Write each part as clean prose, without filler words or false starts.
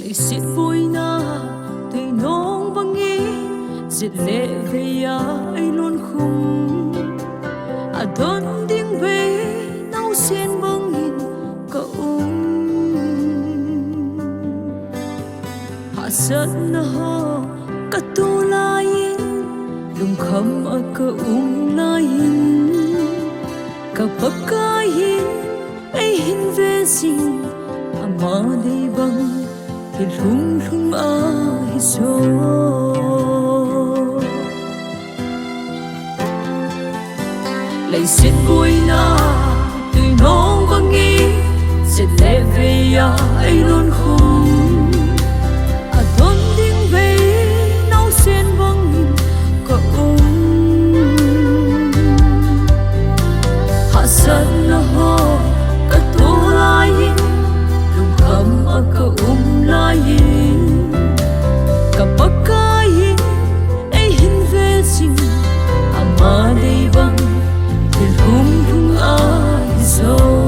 lệ xiết vui na tùy nông băng nghi diệt lệ về ai luôn khung đón tiếng về nấu xiên băng nhìn cậu hạ sân ho cả tu lain lùng khăm ở cậu lain cả bậc kain ai hin về xin mà đi băng thì lung lung ai so lại xiết vui na tùy nông băng nghi diệt lệ về ai luôn khung đón tiếng về nấu xiên băng nhìn cậu hạ sân ho cả tu lain lùng khăm ở cậu lain cả bậc kain ai hin về xin mà đi băng thì lung lung ai so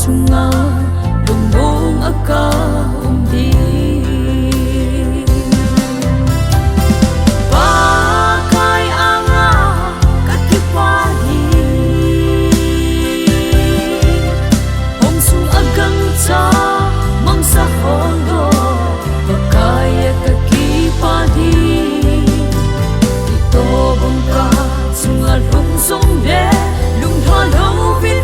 sunga lung bong aka umdi pakai anga katipadi hong sung agang cha mangsa hondo pakai katipadi ito bong ka sunga lung song de lung thalo vin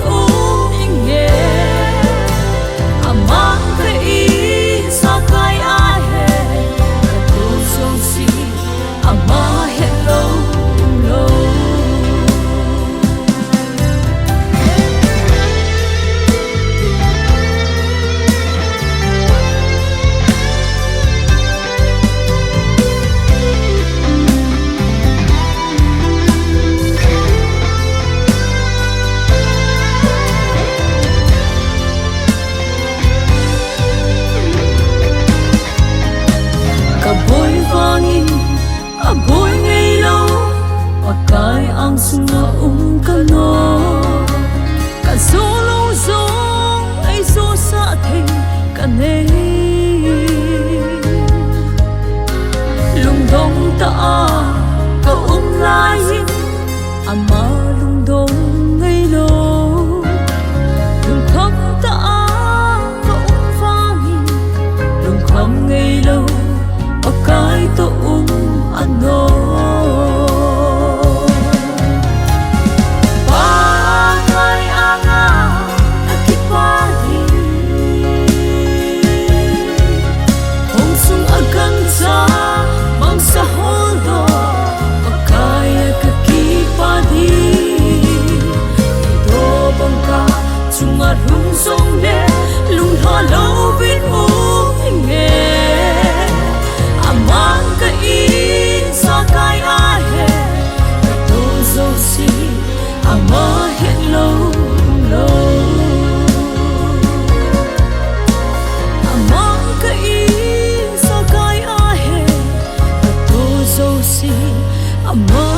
bôi ngày lâu và cái ang sunga kano cả số lâu gió ấy gió xa thành cả nê lung đông ta cậu lai ama lung đông ngày lâu lung khóc ta cậu vang lung khóc ngày lâu và cái tổ ano pakai anga katipadi hong sung agang cha mangsa hondo pakai katipadi ito bangka chunga lung song de lung halo vin u nge amang ka sakai ahe tu zo si ama hiện lâu lâu amang kai sakai ahe tu zo si ama